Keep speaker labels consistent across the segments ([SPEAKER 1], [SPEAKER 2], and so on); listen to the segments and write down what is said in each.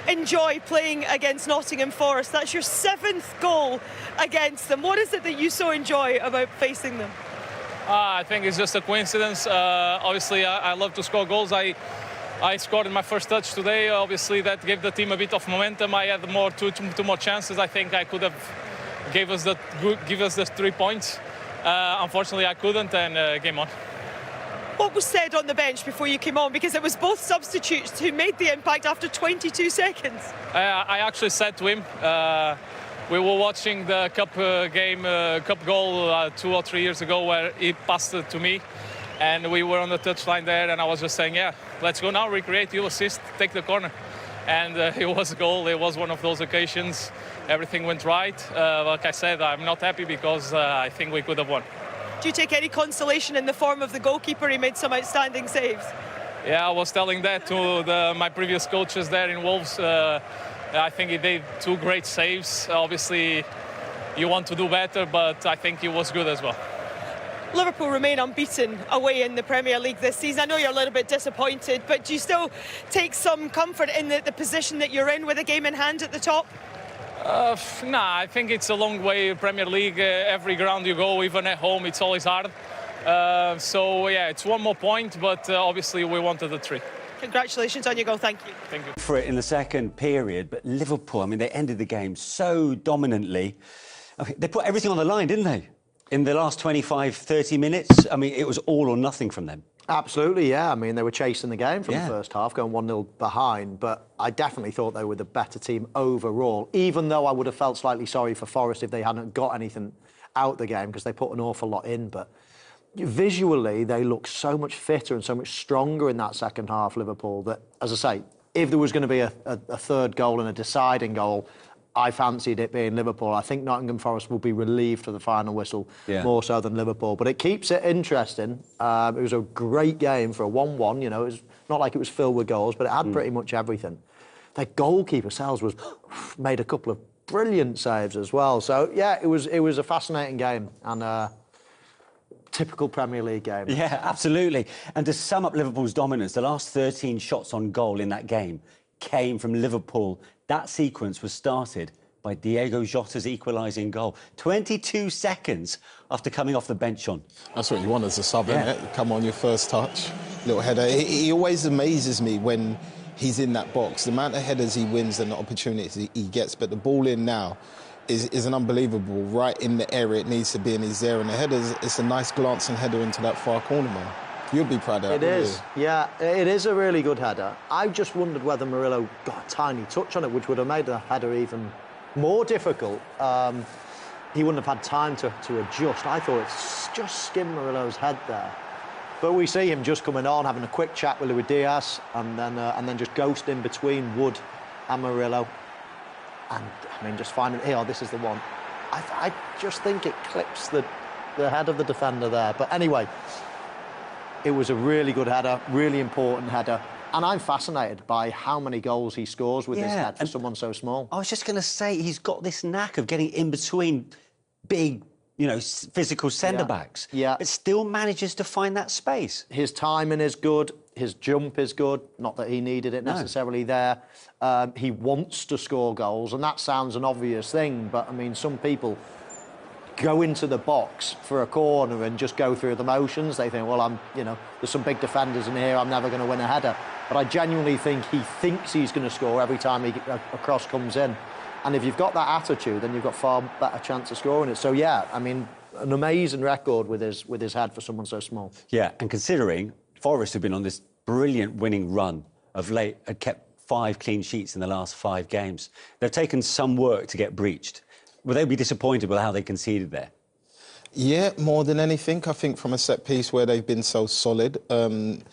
[SPEAKER 1] enjoy playing against Nottingham Forest? That's your 7th goal against them. What is it that you so enjoy about facing them?
[SPEAKER 2] I think it's just a coincidence. Obviously, I love to score goals. I scored in my first touch today. Obviously, that gave the team a bit of momentum. I had two more chances. I think I could have give us the 3 points. Unfortunately, I couldn't, and game on.
[SPEAKER 1] What was said on the bench before you came on? Because it was both substitutes who made the impact after 22 seconds.
[SPEAKER 2] I actually said to him, we were watching the cup cup goal 2 or 3 years ago where he passed it to me, and we were on the touchline there, and I was just saying, yeah, let's go now, recreate, you assist, take the corner. And it was a goal. It was one of those occasions. Everything went right. Like I said, I'm not happy because I think we could have won.
[SPEAKER 1] Do you take any consolation in the form of the goalkeeper? He made some outstanding saves.
[SPEAKER 2] Yeah, I was telling that to my previous coaches there in Wolves. I think he did 2 great saves. Obviously, you want to do better, but I think he was good as well.
[SPEAKER 1] Liverpool remain unbeaten away in the Premier League this season. I know you're a little bit disappointed, but do you still take some comfort in the position that you're in with a game in hand at the top?
[SPEAKER 2] Nah, I think it's a long way, Premier League. Every ground you go, even at home, it's always hard. So, yeah, it's 1 more point, but obviously we wanted the 3.
[SPEAKER 1] Congratulations on your goal. Thank you.
[SPEAKER 2] Thank you.
[SPEAKER 3] For it in the second period, but Liverpool, I mean, they ended the game so dominantly. Okay, they put everything on the line, didn't they? In the last 25, 30 minutes, I mean, it was all or nothing from them.
[SPEAKER 4] Absolutely, yeah. I mean, they were chasing the game from the first half, going 1-0 behind, but I definitely thought they were the better team overall, even though I would have felt slightly sorry for Forest if they hadn't got anything out the game, because they put an awful lot in. But visually, they look so much fitter and so much stronger in that second half, Liverpool, that, as I say, if there was going to be a third goal and a deciding goal, I fancied it being Liverpool. I think Nottingham Forest will be relieved for the final whistle, more so than Liverpool. But it keeps it interesting. It was a great game for a 1-1. You know, it was not like it was filled with goals, but it had pretty much everything. Their goalkeeper, Sells, made a couple of brilliant saves as well. So, yeah, it was a fascinating game and typical Premier League game.
[SPEAKER 3] Yeah, absolutely. And to sum up Liverpool's dominance, the last 13 shots on goal in that game came from Liverpool. That sequence was started by Diogo Jota's equalising goal. 22 seconds after coming off the bench on.
[SPEAKER 5] That's what you want as a sub, isn't it? Come on, your first touch, little header. He always amazes me when he's in that box. The amount of headers he wins and the opportunities he gets, but the ball in now is an unbelievable, right in the area it needs to be, and he's there. And the header, it's a nice glancing header into that far corner, man. You'll be proud of that.
[SPEAKER 4] It is, yeah, it is a really good header. I just wondered whether Murillo got a tiny touch on it, which would have made the header even more difficult. He wouldn't have had time to adjust. I thought it's just skimmed Murillo's head there. But we see him just coming on, having a quick chat with Luis Diaz, and then just ghosting between Wood and Murillo. And, I mean, just finding, here, this is the one. I just think it clips the head of the defender there. But anyway, it was a really good header, really important header. And I'm fascinated by how many goals he scores with his head for someone so small.
[SPEAKER 3] I was just going to say, he's got this knack of getting in between big, you know, physical centre-backs.
[SPEAKER 4] Yeah.
[SPEAKER 3] But still manages to find that space.
[SPEAKER 4] His timing is good. His jump is good. Not that he needed it necessarily there. He wants to score goals, and that sounds an obvious thing, but, I mean, some people go into the box for a corner and just go through the motions. They think, well, there's some big defenders in here, I'm never going to win a header. But I genuinely think he thinks he's going to score every time a cross comes in. And if you've got that attitude, then you've got far better chance of scoring it. So, yeah, I mean, an amazing record with his head for someone so small.
[SPEAKER 3] Yeah, and considering Forest have been on this brilliant winning run of late, had kept 5 clean sheets in the last 5 games. They've taken some work to get breached. Will they be disappointed with how they conceded there?
[SPEAKER 5] Yeah, more than anything, I think from a set piece where they've been so solid, and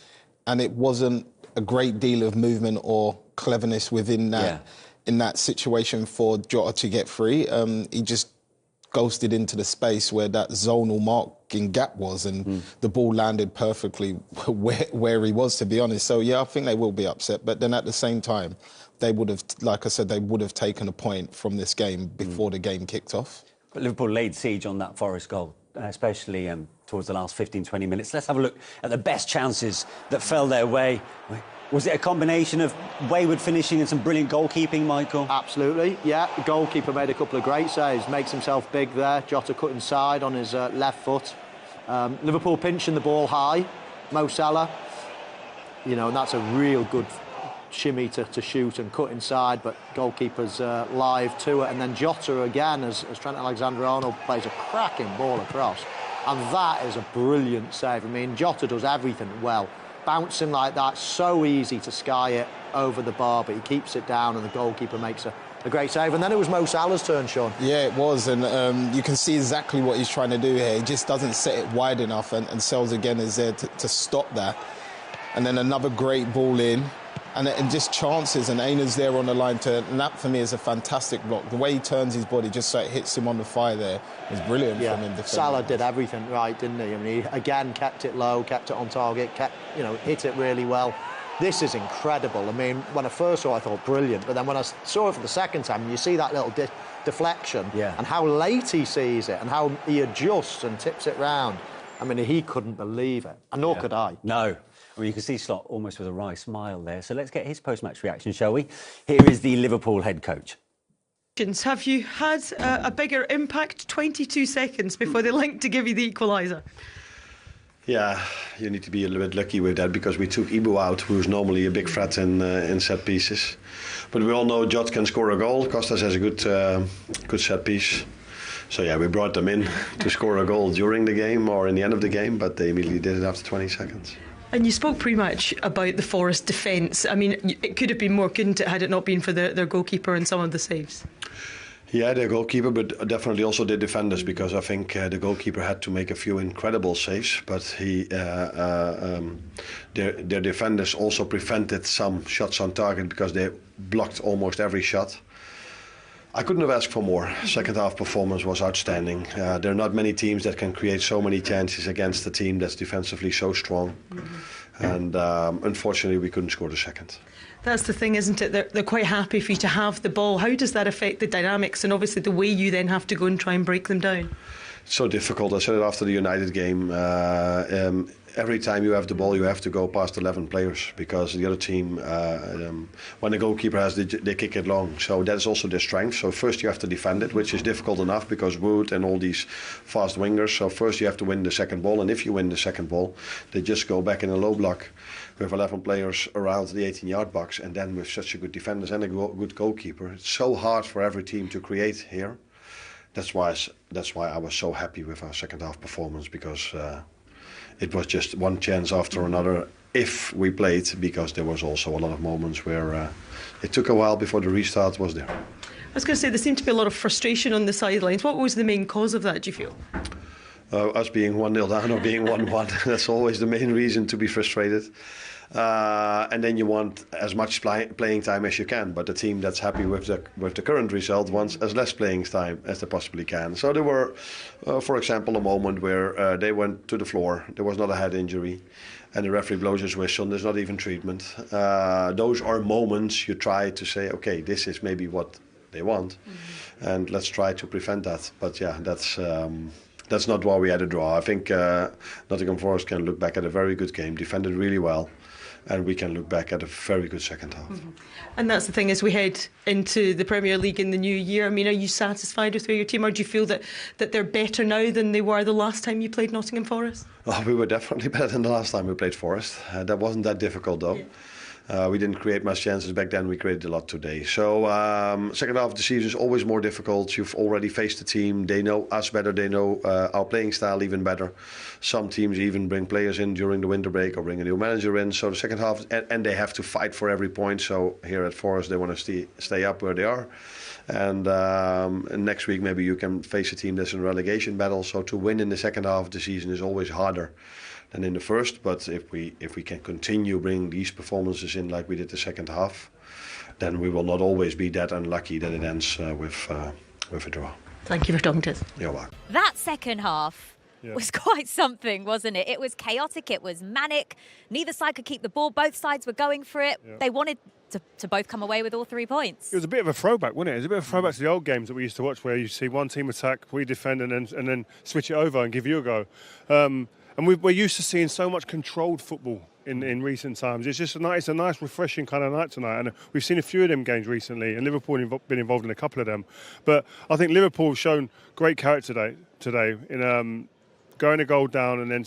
[SPEAKER 5] it wasn't a great deal of movement or cleverness within that in that situation for Jota to get free. He just ghosted into the space where that zonal marking gap was, and the ball landed perfectly where he was, to be honest. So, yeah, I think they will be upset. But then at the same time, they would have, like I said, they would have taken a point from this game before the game kicked off.
[SPEAKER 3] But Liverpool laid siege on that Forest goal, especially towards the last 15, 20 minutes. Let's have a look at the best chances that fell their way. Was it a combination of wayward finishing and some brilliant goalkeeping, Michael?
[SPEAKER 4] Absolutely, yeah. The goalkeeper made a couple of great saves, makes himself big there. Jota cut inside on his left foot. Liverpool pinching the ball high. Mo Salah, you know, and that's a real good shimmy to shoot and cut inside, but goalkeeper's live to it. And then Jota again, as Trent Alexander-Arnold plays a cracking ball across. And that is a brilliant save. I mean, Jota does everything well. Bouncing like that, so easy to sky it over the bar, but he keeps it down and the goalkeeper makes a great save. And then it was Mo Salah's turn, Sean.
[SPEAKER 5] Yeah, it was, and you can see exactly what he's trying to do here. He just doesn't set it wide enough, and Sells again is there to stop that. And then another great ball in, and just chances, and Aina's there on the line and that for me is a fantastic block. The way he turns his body just so it hits him on the thigh there is brilliant from him.
[SPEAKER 4] Salah did everything right, didn't he? I mean, he again kept it low, kept it on target, hit it really well. This is incredible. I mean, when I first saw it, I thought brilliant, but then when I saw it for the second time, you see that little deflection and how late he sees it and how he adjusts and tips it round. I mean, he couldn't believe it, and nor could I.
[SPEAKER 3] No. I mean, you can see Slot almost with a wry smile there. So let's get his post-match reaction, shall we? Here is the Liverpool head coach.
[SPEAKER 1] Have you had a bigger impact? 22 seconds before they linked to give you the equaliser.
[SPEAKER 6] Yeah, you need to be a little bit lucky with that because we took Ibu out, who's normally a big threat in set pieces. But we all know Jota can score a goal. Costas has a good set piece. So yeah, we brought them in to score a goal during the game or in the end of the game, but they immediately did it after 20 seconds.
[SPEAKER 1] And you spoke pre-match about the Forest defence. I mean, it could have been more, couldn't it, had it not been for their goalkeeper and some of the saves?
[SPEAKER 6] Yeah, their goalkeeper, but definitely also the defenders, because I think the goalkeeper had to make a few incredible saves, but their defenders also prevented some shots on target because they blocked almost every shot. I couldn't have asked for more. Second half performance was outstanding. There are not many teams that can create so many chances against a team that's defensively so strong. And unfortunately, we couldn't score the second.
[SPEAKER 1] That's the thing, isn't it? They're quite happy for you to have the ball. How does that affect the dynamics and obviously the way you then have to go and try and break them down?
[SPEAKER 6] It's so difficult. I said it after the United game. Every time you have the ball, you have to go past 11 players because the other team, when the goalkeeper has, they kick it long. So that is also their strength. So first you have to defend it, which is difficult enough because Wood and all these fast wingers. So first you have to win the second ball, and if you win the second ball, they just go back in a low block with 11 players around the 18-yard box, and then with such a good defenders and a good goalkeeper, it's so hard for every team to create here. That's why I was so happy with our second half performance, because it was just one chance after another if we played, because there was also a lot of moments where it took a while before the restart was there.
[SPEAKER 1] I was going to say, there seemed to be a lot of frustration on the sidelines. What was the main cause of that, do you feel?
[SPEAKER 6] Us being 1-0 down or being 1-1, that's always the main reason to be frustrated. And then you want as much playing time as you can, but the team that's happy with the current result wants as less playing time as they possibly can. So there were, for example, a moment where they went to the floor, there was not a head injury, and the referee blows his whistle, and there's not even treatment. Those are moments you try to say, okay, this is maybe what they want, and let's try to prevent that. But yeah, that's not why we had a draw. I think Nottingham Forest can look back at a very good game, defended really well, and we can look back at a very good second half.
[SPEAKER 1] And that's the thing, as we head into the Premier League in the new year, I mean, are you satisfied with where your team, or do you feel that they're better now than they were the last time you played Nottingham Forest?
[SPEAKER 6] Oh, we were definitely better than the last time we played Forest. That wasn't that difficult though. We didn't create much chances back then. We created a lot today. So second half of the season is always more difficult. You've already faced the team. They know us better. They know our playing style even better. Some teams even bring players in during the winter break or bring a new manager in. So the second half, and they have to fight for every point. So here at Forest, they want to stay up where they are. And next week, maybe you can face a team that's in a relegation battle. So to win in the second half of the season is always harder than in the first, but if we can continue bringing these performances in like we did the second half, then we will not always be that unlucky that it ends with a draw.
[SPEAKER 1] Thank you for talking to us.
[SPEAKER 6] You're welcome.
[SPEAKER 7] That second half was quite something, wasn't it? It was chaotic, it was manic. Neither side could keep the ball, both sides were going for it. They wanted to both come away with all 3 points.
[SPEAKER 8] It was a bit of a throwback, wasn't it? It was a bit of a throwback to the old games that we used to watch, where you see one team attack, we defend, and then switch it over and give you a go. And we're used to seeing so much controlled football in recent times. It's just it's a nice, refreshing kind of night tonight. And we've seen a few of them games recently, and Liverpool have been involved in a couple of them. But I think Liverpool have shown great character today in going a goal down and then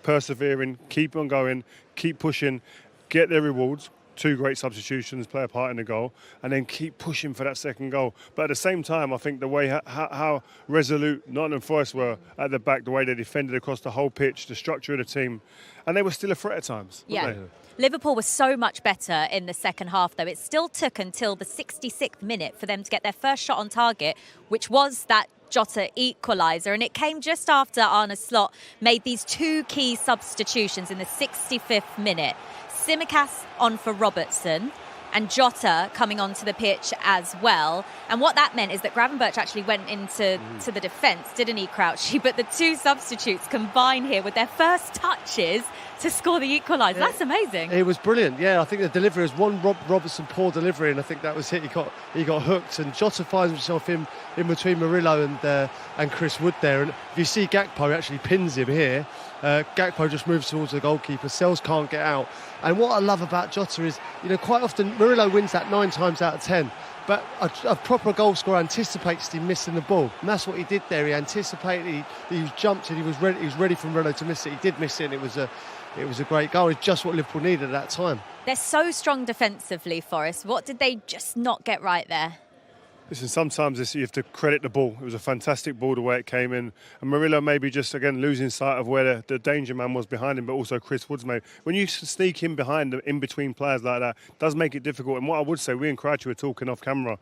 [SPEAKER 8] persevering, keep on going, keep pushing, get their rewards. 2 great substitutions play a part in the goal, and then keep pushing for that second goal. But at the same time, I think the way how resolute Nottingham Forest were at the back, the way they defended across the whole pitch, the structure of the team, and they were still a threat at times.
[SPEAKER 7] Yeah. Liverpool was so much better in the second half, though. It still took until the 66th minute for them to get their first shot on target, which was that Jota equaliser, and it came just after Arne Slot made these 2 key substitutions in the 65th minute. Tsimikas on for Robertson and Jota coming onto the pitch as well. And what that meant is that Gravenberch actually went into the defence, didn't he, Crouchy? But the 2 substitutes combine here with their first touches to score the equaliser. That's amazing.
[SPEAKER 9] It was brilliant. Yeah, I think the delivery was one Robertson poor delivery, and I think that was it. He got hooked, and Jota finds himself in between Murillo and Chris Wood there. And if you see Gakpo, he actually pins him here. Gakpo just moves towards the goalkeeper. Sells can't get out. And what I love about Jota is, quite often Murillo wins that 9 times out of 10. But a proper goal scorer anticipates him missing the ball, and that's what he did there. He anticipated, he jumped and he was ready for Murillo to miss it. He did miss it, and it was a great goal. It's just what Liverpool needed at that time.
[SPEAKER 7] They're so strong defensively, Forest. What did they just not get right there?
[SPEAKER 8] Listen, sometimes you have to credit the ball. It was a fantastic ball the way it came in. And Murillo maybe just, again, losing sight of where the danger man was behind him, but also Chris Woods maybe. When you sneak in behind, in between players like that, it does make it difficult. And what I would say, we and Crouchy were talking off camera,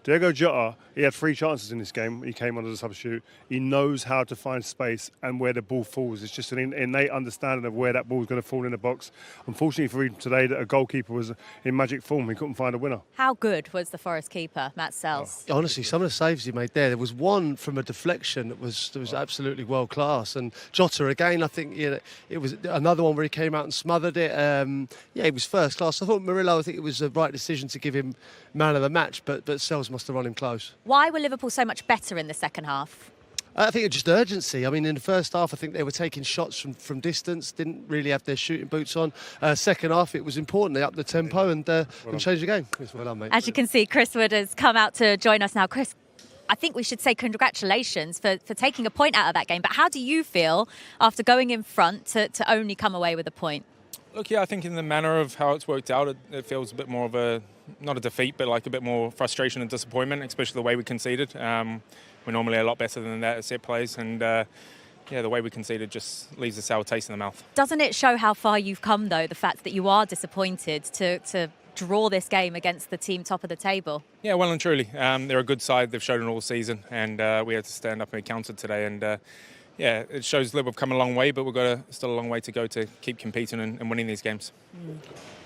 [SPEAKER 8] Diogo Jota, he had 3 chances in this game. He came on as a substitute. He knows how to find space and where the ball falls. It's just an innate understanding of where that ball is going to fall in the box. Unfortunately for him today, that a goalkeeper was in magic form. He couldn't find a winner.
[SPEAKER 7] How good was the Forest keeper, Matt Sells?
[SPEAKER 9] Honestly, some of the saves he made there was one from a deflection that was absolutely world class. And Jota again, I think it was another one where he came out and smothered it. He was first class. I thought Murillo, I think it was the right decision to give him man of the match, but Sells must have run him close.
[SPEAKER 7] Why were Liverpool so much better in the second half?
[SPEAKER 9] I think it's just urgency. I mean, in the first half, I think they were taking shots from distance, didn't really have their shooting boots on. Second half, it was important. They upped the tempo and changed the game. Well done, mate.
[SPEAKER 7] As you can see, Chris Wood has come out to join us now. Chris, I think we should say congratulations for taking a point out of that game. But how do you feel after going in front to only come away with a point?
[SPEAKER 10] Look, yeah, I think in the manner of how it's worked out, it feels a bit more of not a defeat, but like a bit more frustration and disappointment, especially the way we conceded. We're normally a lot better than that at set plays, and the way we conceded just leaves a sour taste in the mouth. Doesn't
[SPEAKER 7] it show how far you've come, though, the fact that you are disappointed to draw this game against the team top of the table?
[SPEAKER 10] Yeah, well and truly. They're a good side. They've shown it all season, and we had to stand up and be counted today. And it shows Liverpool have come a long way, but we've got still a long way to go to keep competing and winning these games.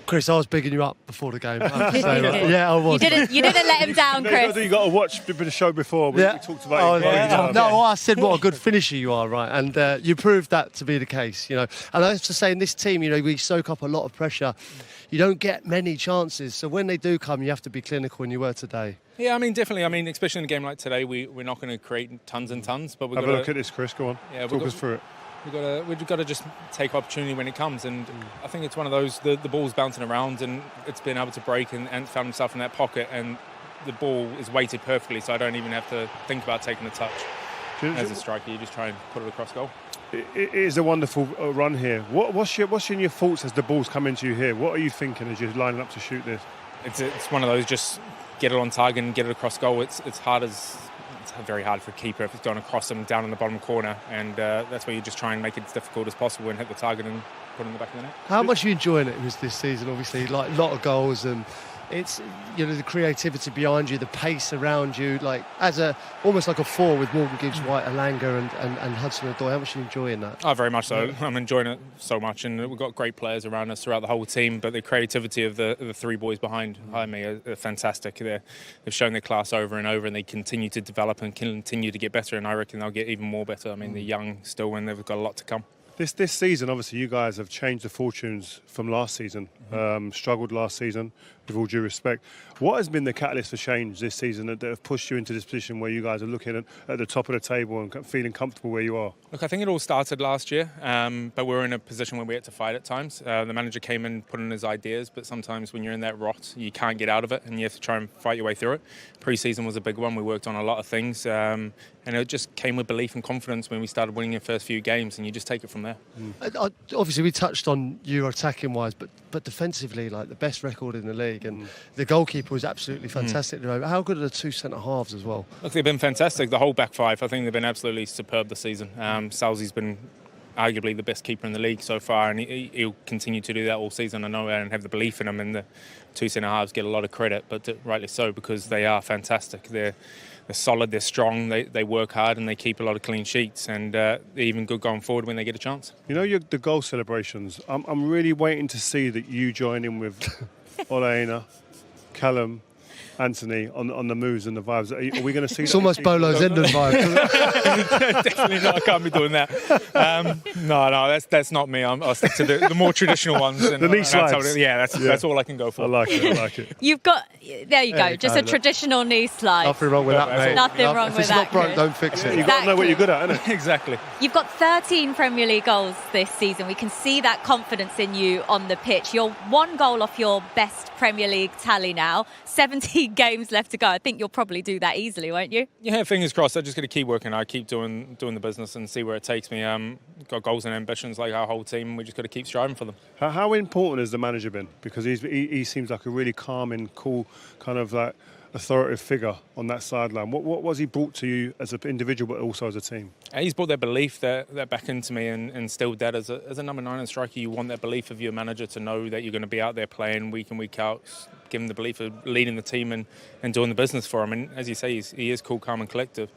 [SPEAKER 9] Chris, I was bigging you up before the game. Yeah, I was.
[SPEAKER 7] You didn't let him down, Chris.
[SPEAKER 8] You got to watch the show before. We talked about it.
[SPEAKER 9] No, I said what a good finisher you are, right? And you proved that to be the case, And I have to say, in this team, we soak up a lot of pressure. You don't get many chances, so when they do come, you have to be clinical, and you were today.
[SPEAKER 10] Yeah, I mean, definitely. I mean, especially in a game like today, we're not going to create tons and tons, but we've got
[SPEAKER 8] to... Have a look at this, Chris. Go on. Yeah, talk us through it.
[SPEAKER 10] We've got to just take opportunity when it comes, and I think it's one of those, the ball's bouncing around and it's been able to break and found himself in that pocket, and the ball is weighted perfectly, so I don't even have to think about taking a touch. As a striker, you just try and put it across goal.
[SPEAKER 8] It is a wonderful run here. What's your thoughts as the ball's come into you here? What are you thinking as you're lining up to shoot this?
[SPEAKER 10] It's one of those, just get it on target and get it across goal. It's very hard for a keeper if it's going across them down in the bottom corner, and that's where you just try and make it as difficult as possible and hit the target and put it in the back of the net.
[SPEAKER 9] How much are you enjoying it this season? Obviously, like a lot of goals, and it's the creativity behind you, the pace around you, like almost like a 4 with Morgan Gibbs, White, Alanga and Hudson-Odoi. How much are you enjoying that?
[SPEAKER 10] Oh, very much so. Yeah. I'm enjoying it so much, and we've got great players around us throughout the whole team, but the creativity of the 3 boys behind me are fantastic. They've shown their class over and over, and they continue to develop and continue to get better, and I reckon they'll get even more better. I mean, they're young still, and they've got a lot to come.
[SPEAKER 8] This season, obviously, you guys have changed the fortunes from last season. Struggled last season, with all due respect. What has been the catalyst for change this season that have pushed you into this position where you guys are looking at the top of the table and feeling comfortable where you are?
[SPEAKER 10] Look, I think it all started last year, but we're in a position where we had to fight at times. The manager came in, put in his ideas, but sometimes when you're in that rot, you can't get out of it and you have to try and fight your way through it. Pre-season was a big one. We worked on a lot of things, and it just came with belief and confidence when we started winning the first few games, and you just take it from there.
[SPEAKER 9] Obviously, we touched on you attacking wise, but defensively, like the best record in the league, and the goalkeeper was absolutely fantastic. How good are the two centre halves as well?
[SPEAKER 10] Look, they've been fantastic. The whole back five, I think they've been absolutely superb this season. Salzy's been arguably the best keeper in the league so far, and he'll continue to do that all season. I know and have the belief in him, and the two centre halves get a lot of credit, but rightly so, because they are fantastic. They're solid, they're strong, they work hard, and they keep a lot of clean sheets, and they're even good going forward when they get a chance.
[SPEAKER 8] You know, the goal celebrations, I'm really waiting to see that you join in with Ole, Callum, Anthony on the moves and the vibes. Are we going to see
[SPEAKER 9] It's
[SPEAKER 8] that?
[SPEAKER 9] almost Bolo Zenden vibe.
[SPEAKER 10] Definitely not. I can't be doing that. No, that's not me. I'll stick to the more traditional ones. And,
[SPEAKER 8] the knee slides.
[SPEAKER 10] That's all I can go for.
[SPEAKER 8] I like it.
[SPEAKER 7] You've got, there you go, just a traditional knee slide.
[SPEAKER 9] Nothing wrong with that, mate.
[SPEAKER 7] Nothing wrong with that.
[SPEAKER 9] If it's not broke, don't fix it.
[SPEAKER 8] You've got to know what you're good at, innit?
[SPEAKER 10] Exactly.
[SPEAKER 7] You've got 13 Premier League goals this season. We can see that confidence in you on the pitch. You're one goal off your best Premier League tally now. 17 games left to go. I think you'll probably do that easily, won't you?
[SPEAKER 10] Yeah, fingers crossed. I just got to keep working. I keep doing the business and see where it takes me. Got goals and ambitions like our whole team. We just got to keep striving for them.
[SPEAKER 8] How important has the manager been? Because he seems like a really calming, cool, kind of like authoritative figure on that sideline. What was he brought to you as an individual, but also as a team?
[SPEAKER 10] He's brought that belief that back into me and instilled that as a number 9 and striker. You want that belief of your manager to know that you're going to be out there playing week in, week out, give him the belief of leading the team and doing the business for him. And as you say, he is cool, calm and collective.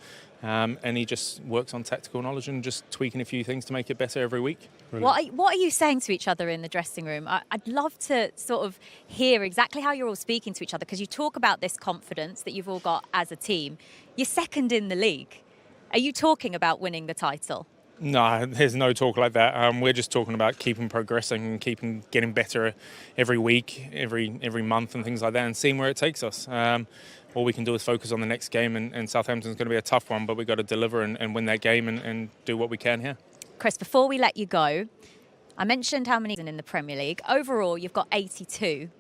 [SPEAKER 10] And he just works on tactical knowledge and just tweaking a few things to make it better every week.
[SPEAKER 7] What are you saying to each other in the dressing room? I'd love to sort of hear exactly how you're all speaking to each other, because you talk about this confidence that you've all got as a team. You're second in the league. Are you talking about winning the title?
[SPEAKER 10] No, there's no talk like that. We're just talking about keeping progressing and getting better every week, every month and things like that, and seeing where it takes us. All we can do is focus on the next game, and Southampton's going to be a tough one, but we've got to deliver and win that game and do what we can here.
[SPEAKER 7] Chris, before we let you go, I mentioned how many in the Premier League. Overall, you've got 82.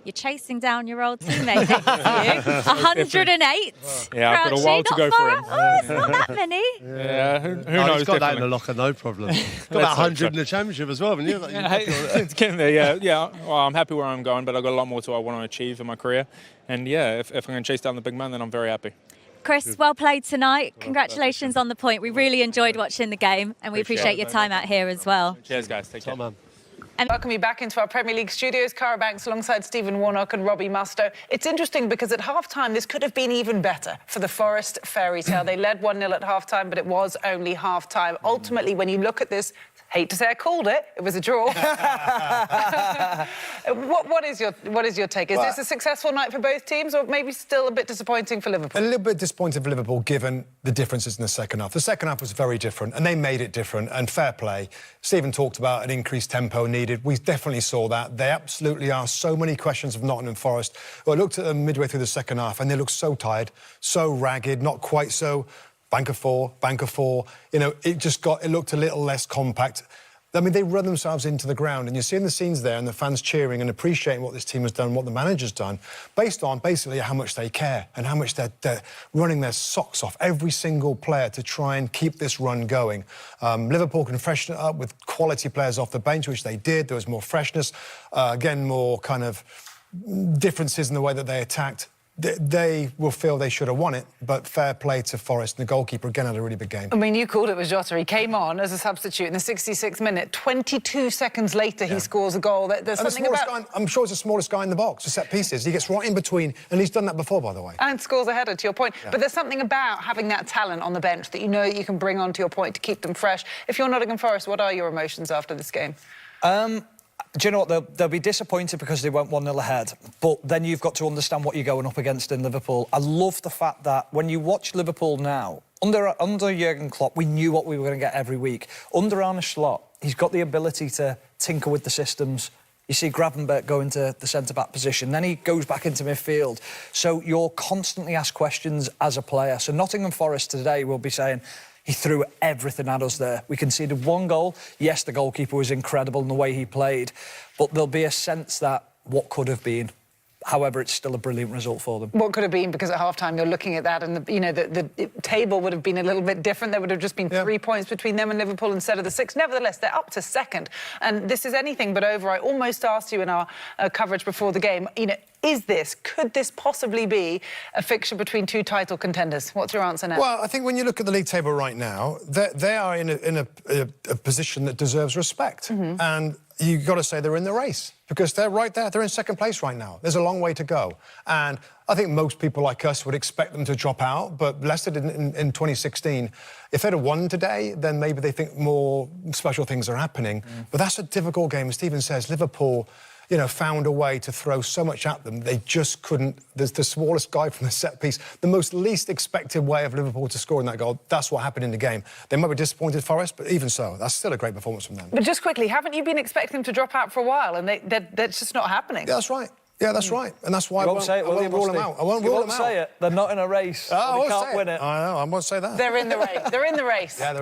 [SPEAKER 7] You're chasing down your old teammate next to you. 108.
[SPEAKER 10] Yeah, I've got a while to go for him.
[SPEAKER 7] Oh, it's not that many.
[SPEAKER 10] Yeah, who knows?
[SPEAKER 9] He's got that in the locker, no problem. Got about 100 in the Championship as well, haven't you?
[SPEAKER 10] It's getting there, yeah. Well, I'm happy where I'm going, but I've got a lot more I want to achieve in my career. And yeah, if I'm going to chase down the big man, then I'm very happy.
[SPEAKER 7] Chris, well played tonight. Congratulations on the point. We really enjoyed watching the game, and we appreciate your time out here as well.
[SPEAKER 10] Cheers, guys. Take care.
[SPEAKER 11] And welcome you back into our Premier League studios. Cara Banks alongside Stephen Warnock and Robbie Mustoe. It's interesting because at half-time this could have been even better for the Forest fairy tale. They led 1-0 at half-time, but it was only half-time. Ultimately, when you look at this, hate to say I called it, it was a draw. What is your take? Is this a successful night for both teams, or maybe still a bit disappointing for Liverpool?
[SPEAKER 12] A little bit disappointing for Liverpool, given the differences in the second half. The second half was very different, and they made it different, and fair play. Stephen talked about an increased tempo needed. We definitely saw that. They absolutely asked so many questions of Nottingham Forest. Well, I looked at them midway through the second half, and they looked so tired, so ragged, not quite so bank of four. You know, it looked a little less compact. I mean, they run themselves into the ground, and you're seeing the scenes there and the fans cheering and appreciating what this team has done, what the manager's done, based on basically how much they care and how much they're running their socks off, every single player, to try and keep this run going. Liverpool can freshen it up with quality players off the bench, which they did. There was more freshness, again, more kind of differences in the way that they attacked. They will feel they should have won it, but fair play to Forest. And the goalkeeper, again, had a really big game.
[SPEAKER 11] I mean, you called it with Jota. He came on as a substitute in the 66th minute. 22 seconds later, he scores a goal. There's something about...
[SPEAKER 12] I'm sure it's the smallest guy in the box for set pieces. He gets right in between, and he's done that before, by the way.
[SPEAKER 11] And scores a header, to your point. Yeah. But there's something about having that talent on the bench that you know you can bring on, to your point, to keep them fresh. If you're Nottingham Forest, what are your emotions after this game?
[SPEAKER 13] Do you know what? They'll be disappointed because they went 1-0 ahead. But then you've got to understand what you're going up against in Liverpool. I love the fact that when you watch Liverpool now, under Jurgen Klopp, we knew what we were going to get every week. Under Arne, he's got the ability to tinker with the systems. You see Gravenberch go into the centre-back position, then he goes back into midfield. So you're constantly asked questions as a player. So Nottingham Forest today will be saying, he threw everything at us there. We conceded 1 goal. Yes, the goalkeeper was incredible in the way he played, but there'll be a sense that what could have been. However, it's still a brilliant result for them.
[SPEAKER 11] What could have been, because at half-time you're looking at that and, the table would have been a little bit different. There would have just been 3 points between them and Liverpool instead of the 6. Nevertheless, they're up to second. And this is anything but over. I almost asked you in our coverage before the game, could this possibly be a fixture between 2 title contenders? What's your answer now?
[SPEAKER 12] Well, I think when you look at the league table right now, they are in a position that deserves respect. And you've got to say they're in the race, because they're right there. They're in second place right now. There's a long way to go. And I think most people like us would expect them to drop out, but Leicester did in 2016. If they'd have won today, then maybe they think more special things are happening. But that's a difficult game. As Stephen says, Liverpool, found a way to throw so much at them. They just couldn't. There's the smallest guy from the set piece, the most least expected way of Liverpool to score in that goal. That's what happened in the game. They might be disappointed, Forest, but even so, that's still a great performance from them.
[SPEAKER 11] But just quickly, haven't you been expecting them to drop out for a while, and that's just not happening?
[SPEAKER 12] Yeah, that's right. Yeah, that's right. And that's why I won't rule them out. I won't rule them out.
[SPEAKER 13] Say it. They're not in a race.
[SPEAKER 12] I
[SPEAKER 13] won't can't win it.
[SPEAKER 12] I know, I won't say that.
[SPEAKER 11] They're in the race. They're in the race.
[SPEAKER 12] Yeah,